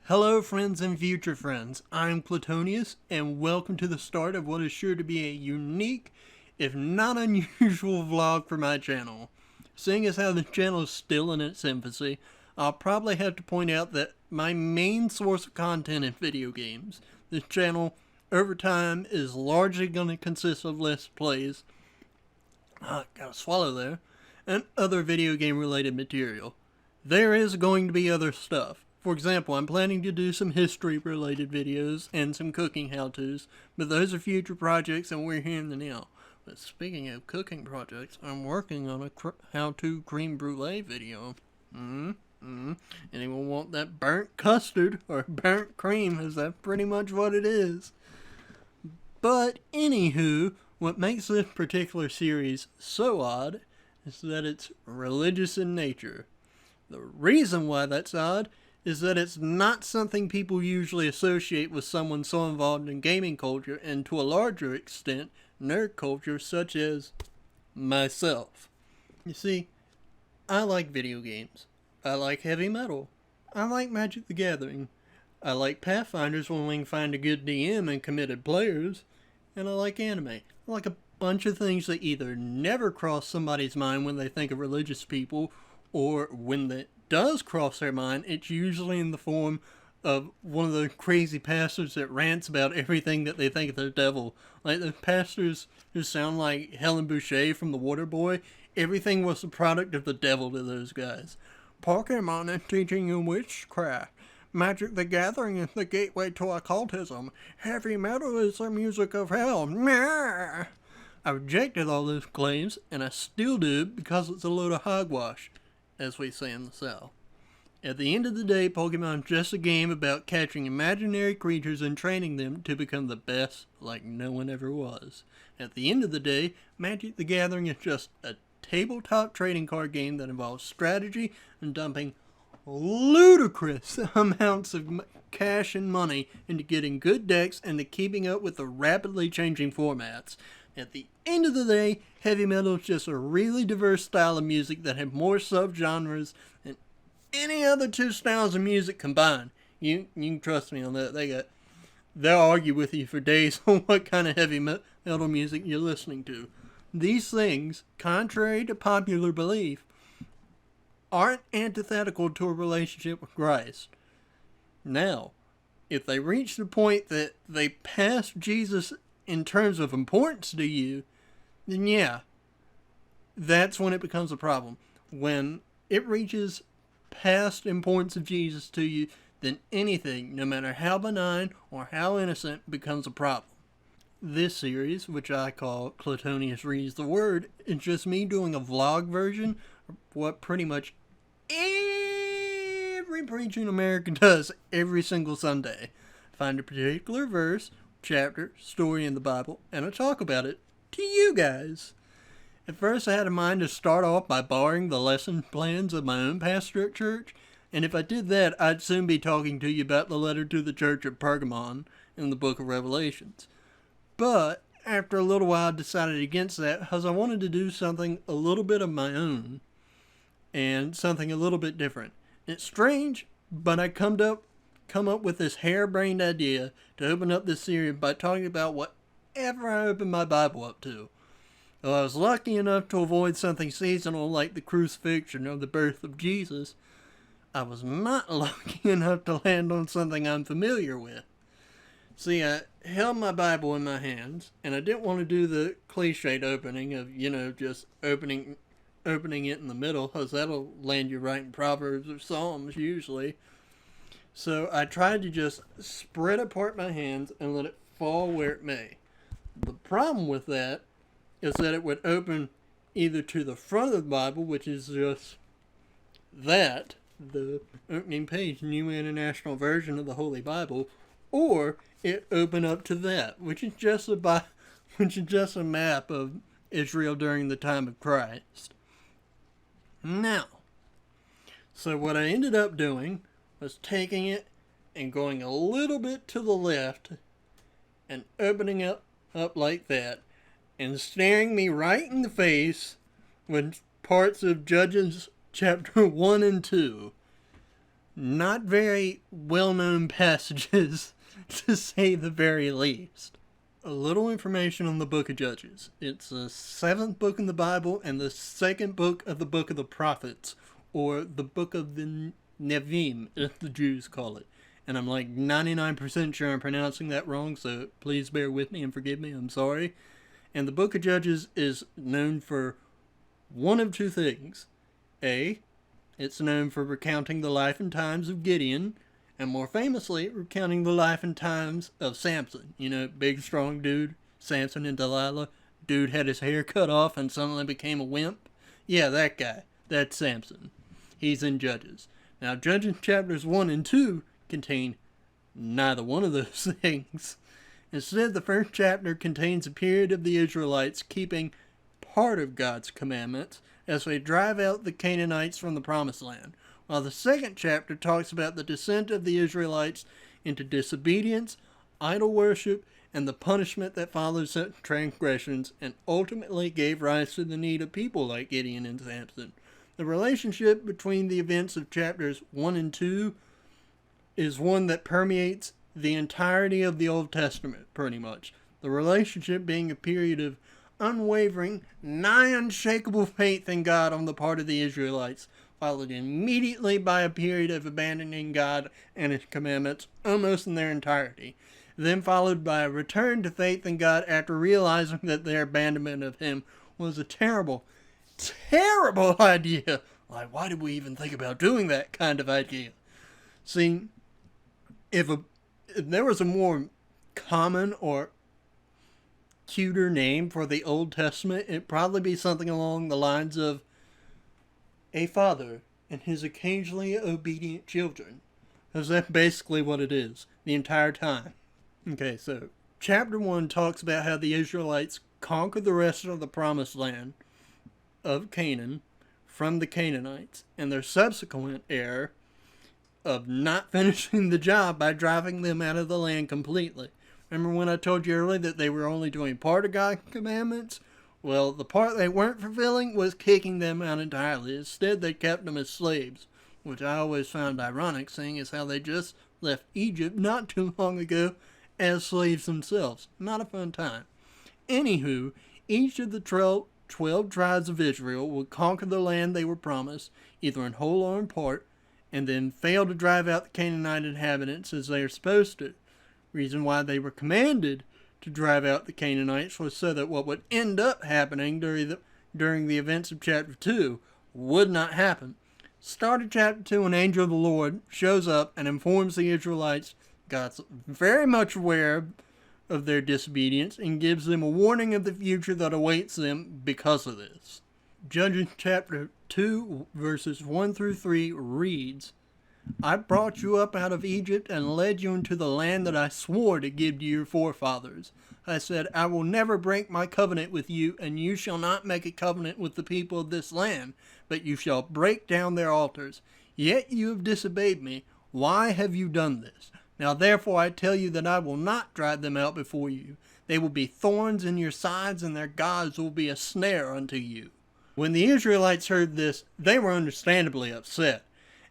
Hello friends and future friends, I'm Claytonius and welcome to the start of what is sure to be a unique, if not unusual vlog for my channel. Seeing as how the channel is still in its infancy, I'll probably have to point out that my main source of content is video games. This channel, over time, is largely going to consist of Let's Plays, gotta swallow there, and other video game related material. There is going to be other stuff. For example, I'm planning to do some history-related videos and some cooking how-tos, but those are future projects and we're here in the now. But speaking of cooking projects, I'm working on a how-to creme brulee video. Anyone want that burnt custard or burnt cream? Is that pretty much what it is? But anywho, what makes this particular series so odd is that it's religious in nature. The reason why that's odd is that it's not something people usually associate with someone so involved in gaming culture and to a larger extent nerd culture such as myself. You see, I like video games. I like heavy metal. I like Magic the Gathering. I like Pathfinders when we can find a good DM and committed players. And I like anime. I like a bunch of things that either never cross somebody's mind when they think of religious people, or when that does cross their mind, it's usually in the form of one of those crazy pastors that rants about everything that they think of the devil. Like the pastors who sound like Helen Boucher from The Waterboy. Everything was the product of the devil to those guys. Pokemon is teaching you witchcraft. Magic the Gathering is the gateway to occultism. Heavy metal is the music of hell. Nah! I rejected all those claims, and I still do because it's a load of hogwash, as we say in the South. At the end of the day, Pokemon is just a game about catching imaginary creatures and training them to become the best like no one ever was. At the end of the day, Magic the Gathering is just a tabletop trading card game that involves strategy and dumping ludicrous amounts of cash and money into getting good decks and to keeping up with the rapidly changing formats. At the end of the day, heavy metal is just a really diverse style of music that has more subgenres than any other two styles of music combined. You can trust me on that. They'll argue with you for days on what kind of heavy metal music you're listening to. These things, contrary to popular belief, aren't antithetical to a relationship with Christ. Now, if they reach the point that they pass Jesus in terms of importance to you, then yeah, that's when it becomes a problem. When it reaches past importance of Jesus to you, then anything, no matter how benign or how innocent, becomes a problem. This series, which I call Claytonius Reads the Word, is just me doing a vlog version of what pretty much every preacher in America does every single Sunday. Find a particular verse, chapter, story in the Bible, and I talk about it to you guys. At first I had in mind to start off by borrowing the lesson plans of my own pastor at church, and if I did that, I'd soon be talking to you about the letter to the church of Pergamon in the book of Revelations. But after a little while I decided against that because I wanted to do something a little bit of my own and something a little bit different. It's strange, but I come up with this harebrained idea to open up this series by talking about whatever I open my Bible up to. Though I was lucky enough to avoid something seasonal like the crucifixion or the birth of Jesus, I was not lucky enough to land on something I'm familiar with. See, I held my Bible in my hands, and I didn't want to do the cliched opening of, just opening it in the middle, because that'll land you right in Proverbs or Psalms usually. So I tried to just spread apart my hands and let it fall where it may. The problem with that is that it would open either to the front of the Bible, which is just that, the opening page, New International Version of the Holy Bible, or it opened up to that, which is just a map of Israel during the time of Christ. Now, so what I ended up doing was taking it and going a little bit to the left and opening it up like that and staring me right in the face with parts of Judges chapter 1 and 2. Not very well-known passages, to say the very least. A little information on the Book of Judges. It's the 7th book in the Bible and the 2nd book of the Book of the Prophets, or the Book of the Nevi'im, as the Jews call it. And I'm like 99% sure I'm pronouncing that wrong, so please bear with me and forgive me, I'm sorry. And the Book of Judges is known for one of two things. A, it's known for recounting the life and times of Gideon, and more famously, recounting the life and times of Samson. You know, big, strong dude, Samson and Delilah. Dude had his hair cut off and suddenly became a wimp. Yeah, that guy. That's Samson. He's in Judges. Now, Judges chapters 1 and 2 contain neither one of those things. Instead, the first chapter contains a period of the Israelites keeping part of God's commandments as they drive out the Canaanites from the Promised Land, while the second chapter talks about the descent of the Israelites into disobedience, idol worship, and the punishment that follows such transgressions, and ultimately gave rise to the need of people like Gideon and Samson. The relationship between the events of chapters 1 and 2 is one that permeates the entirety of the Old Testament, pretty much. The relationship being a period of unwavering, nigh unshakable faith in God on the part of the Israelites, followed immediately by a period of abandoning God and His commandments almost in their entirety, then followed by a return to faith in God after realizing that their abandonment of Him was a terrible, terrible idea. Like, why did we even think about doing that kind of idea? See, if there was a more common or cuter name for the Old Testament, it'd probably be something along the lines of a father and his occasionally obedient children. Because that's basically what it is, the entire time. Okay, so chapter 1 talks about how the Israelites conquered the rest of the Promised Land of Canaan from the Canaanites, and their subsequent error of not finishing the job by driving them out of the land completely. Remember when I told you earlier that they were only doing part of God's commandments? Well, the part they weren't fulfilling was kicking them out entirely. Instead, they kept them as slaves, which I always found ironic, seeing as how they just left Egypt not too long ago as slaves themselves. Not a fun time. Anywho, each of the 12 tribes of Israel would conquer the land they were promised, either in whole or in part, and then fail to drive out the Canaanite inhabitants as they are supposed to. Reason why they were commanded to drive out the Canaanites was so that what would end up happening during the events of chapter 2 would not happen. Start of chapter 2, an angel of the Lord shows up and informs the Israelites God's very much aware of their disobedience and gives them a warning of the future that awaits them because of this. Judges chapter 2, verses 1 through 3 reads, I brought you up out of Egypt and led you into the land that I swore to give to your forefathers. I said, I will never break my covenant with you, and you shall not make a covenant with the people of this land, but you shall break down their altars. Yet you have disobeyed me. Why have you done this? Now therefore I tell you that I will not drive them out before you. They will be thorns in your sides, and their gods will be a snare unto you. When the Israelites heard this, they were understandably upset,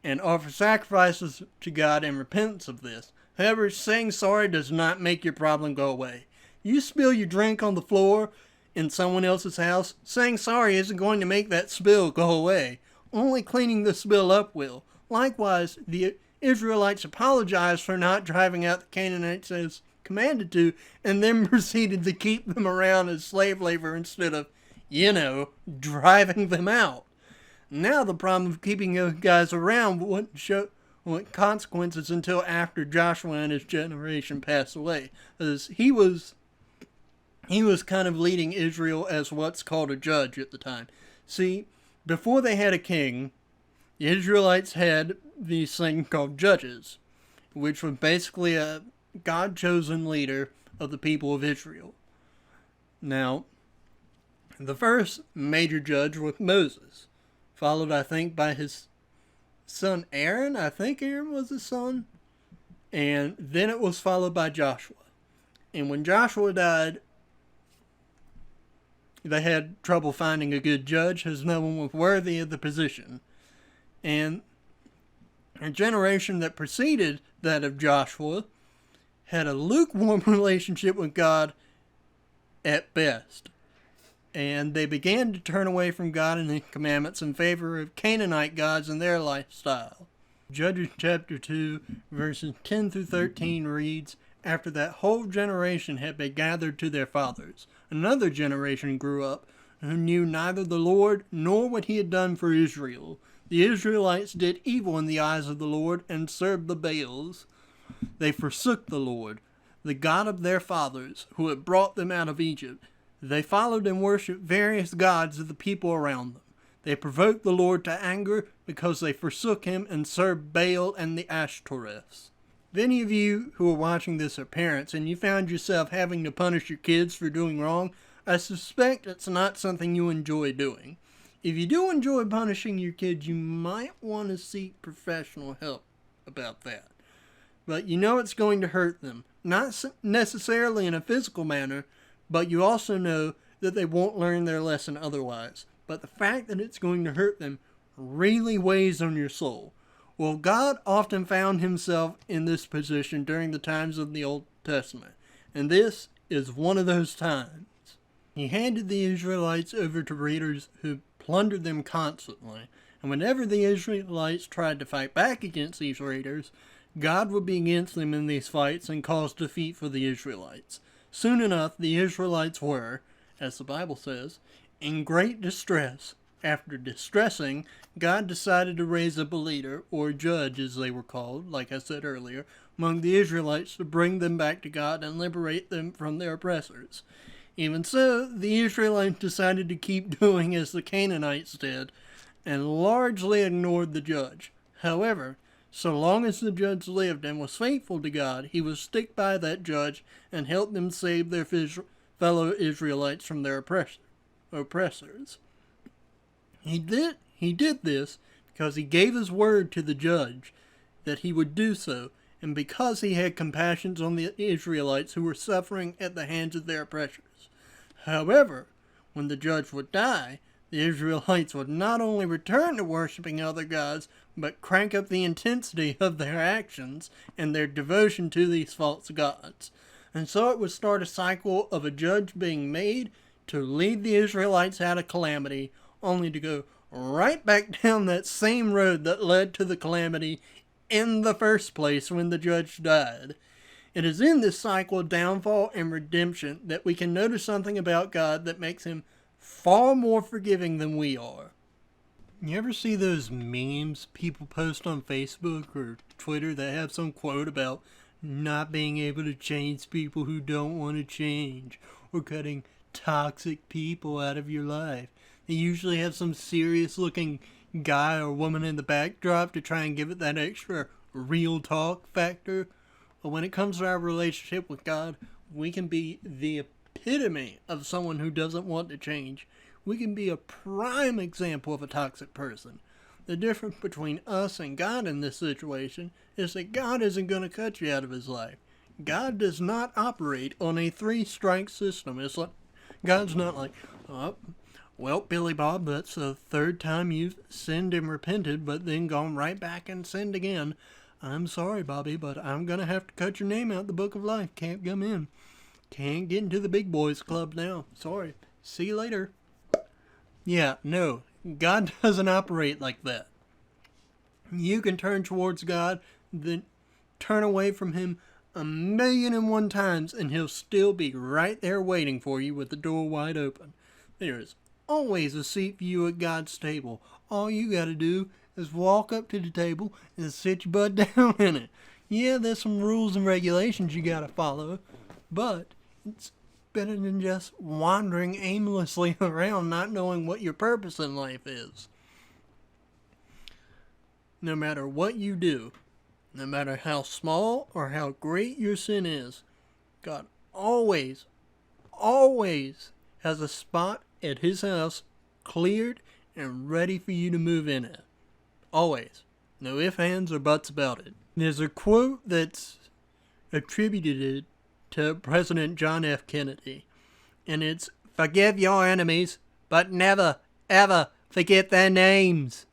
and offered sacrifices to God in repentance of this. However, saying sorry does not make your problem go away. You spill your drink on the floor in someone else's house, saying sorry isn't going to make that spill go away. Only cleaning the spill up will. Likewise, the Israelites apologized for not driving out the Canaanites as commanded to, and then proceeded to keep them around as slave labor instead of, driving them out. Now the problem of keeping those guys around wouldn't show what consequences until after Joshua and his generation passed away, as he was kind of leading Israel as what's called a judge at the time. See, before they had a king, the Israelites had these things called judges, which was basically a God-chosen leader of the people of Israel. Now, the first major judge was Moses, followed, I think, by his son Aaron. I think Aaron was his son. And then it was followed by Joshua. And when Joshua died, they had trouble finding a good judge, as no one was worthy of the position. And A generation that preceded that of Joshua had a lukewarm relationship with God at best. And they began to turn away from God and His commandments in favor of Canaanite gods and their lifestyle. Judges chapter 2, verses 10 through 13 reads, "After that whole generation had been gathered to their fathers, another generation grew up who knew neither the Lord nor what He had done for Israel. The Israelites did evil in the eyes of the Lord and served the Baals. They forsook the Lord, the God of their fathers, who had brought them out of Egypt. They followed and worshipped various gods of the people around them. They provoked the Lord to anger because they forsook Him and served Baal and the Ashtoreths." If any of you who are watching this are parents and you found yourself having to punish your kids for doing wrong, I suspect it's not something you enjoy doing. If you do enjoy punishing your kids, you might want to seek professional help about that. But you know it's going to hurt them, not necessarily in a physical manner, but you also know that they won't learn their lesson otherwise. But the fact that it's going to hurt them really weighs on your soul. Well, God often found Himself in this position during the times of the Old Testament, and this is one of those times. He handed the Israelites over to raiders who plundered them constantly, and whenever the Israelites tried to fight back against these raiders, God would be against them in these fights and cause defeat for the Israelites. Soon enough, the Israelites were, as the Bible says, in great distress. After distressing, God decided to raise up a leader, or judge as they were called, like I said earlier, among the Israelites to bring them back to God and liberate them from their oppressors. Even so, the Israelites decided to keep doing as the Canaanites did, and largely ignored the judge. However, so long as the judge lived and was faithful to God, he would stick by that judge and help them save their fellow Israelites from their oppressors. He did this because he gave his word to the judge that he would do so, and because he had compassion on the Israelites who were suffering at the hands of their oppressors. However, when the judge would die, the Israelites would not only return to worshiping other gods, but crank up the intensity of their actions and their devotion to these false gods. And so it would start a cycle of a judge being made to lead the Israelites out of calamity, only to go right back down that same road that led to the calamity in the first place when the judge died. It is in this cycle of downfall and redemption that we can notice something about God that makes Him far more forgiving than we are. You ever see those memes people post on Facebook or Twitter that have some quote about not being able to change people who don't want to change, or cutting toxic people out of your life? They usually have some serious looking guy or woman in the backdrop to try and give it that extra real talk factor. But when it comes to our relationship with God, we can be the epitome of someone who doesn't want to change. We can be a prime example of a toxic person. The difference between us and God in this situation is that God isn't going to cut you out of His life. God does not operate on a 3-strike system. It's like, God's not like, oh, well, Billy Bob, that's the third time you've sinned and repented, but then gone right back and sinned again. I'm sorry, Bobby, but I'm going to have to cut your name out the book of life. Can't come in. Can't get into the big boys club now. Sorry. See you later. Yeah, no. God doesn't operate like that. You can turn towards God, then turn away from Him 1,000,001 times, and He'll still be right there waiting for you with the door wide open. There is always a seat for you at God's table. All you got to do is walk up to the table and sit your butt down in it. Yeah, there's some rules and regulations you got to follow, but it's better than just wandering aimlessly around not knowing what your purpose in life is. No matter what you do, no matter how small or how great your sin is, God always has a spot at His house cleared and ready for you to move in it. Always. No ifs, ands, or buts about it. There's a quote that's attributed to President John F. Kennedy, and it's, "Forgive your enemies, but never, ever forget their names."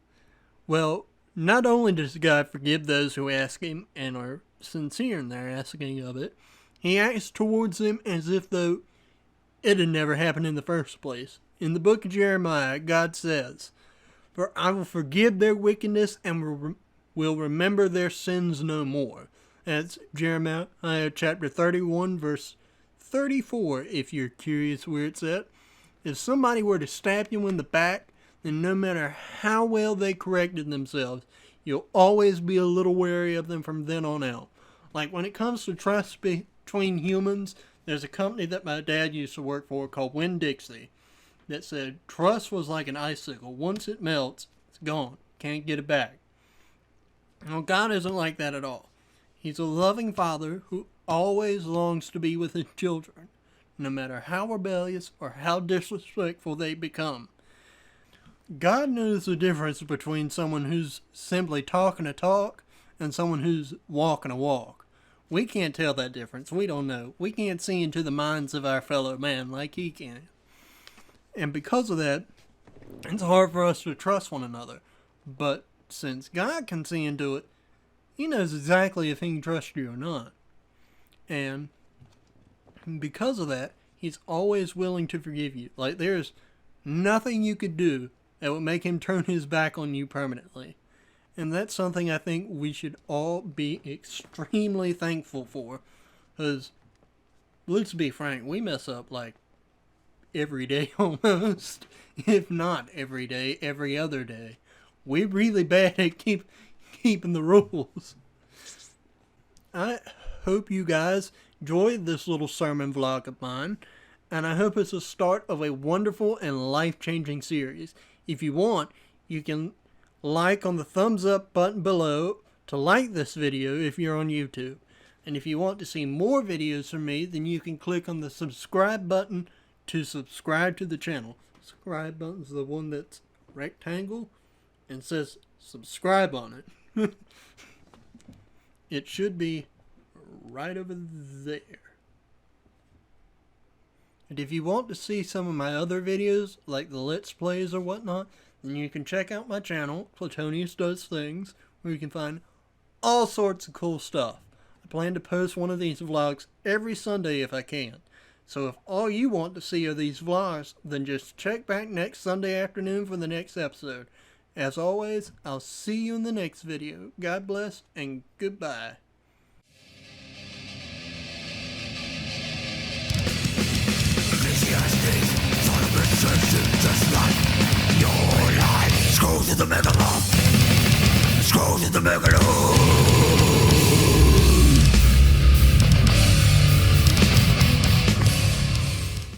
Well, Not only does God forgive those who ask him and are sincere in their asking of it, he acts towards them as if though it had never happened in the first place. In the book of Jeremiah, God says, "For I will forgive their wickedness and will remember their sins no more." That's Jeremiah chapter 31, verse 34, if you're curious where it's at. If somebody were to stab you in the back, then no matter how well they corrected themselves, you'll always be a little wary of them from then on out. Like when it comes to trust between humans, there's a company that my dad used to work for called Winn-Dixie that said trust was like an icicle. Once it melts, it's gone. Can't get it back. Well, God isn't like that at all. He's a loving father who always longs to be with his children, no matter how rebellious or how disrespectful they become. God knows the difference between someone who's simply talking a talk and someone who's walking a walk. We can't tell that difference. We don't know. We can't see into the minds of our fellow man like he can. And because of that, it's hard for us to trust one another. But since God can see into it, he knows exactly if he can trust you or not. And because of that, he's always willing to forgive you. Like, there's nothing you could do that would make him turn his back on you permanently. And that's something I think we should all be extremely thankful for. Because, let's be frank, we mess up like every day almost. If not every day, every other day. We're really bad at keeping the rules. I hope you guys enjoyed this little sermon vlog of mine, and I hope it's the start of a wonderful and life-changing series. If you want, you can like on the thumbs up button below to like this video if you're on YouTube. And if you want to see more videos from me, then you can click on the subscribe button to subscribe to the channel. Subscribe button's the one that's rectangle and says subscribe on it. It should be right over there. And if you want to see some of my other videos, like the Let's Plays or whatnot, then you can check out my channel, Claytonius Does Things, where you can find all sorts of cool stuff. I plan to post one of these vlogs every Sunday if I can. So if all you want to see are these vlogs, then just check back next Sunday afternoon for the next episode. As always, I'll see you in the next video. God bless and goodbye. Just like your life. Scroll through the megalom. Scroll through the megalom.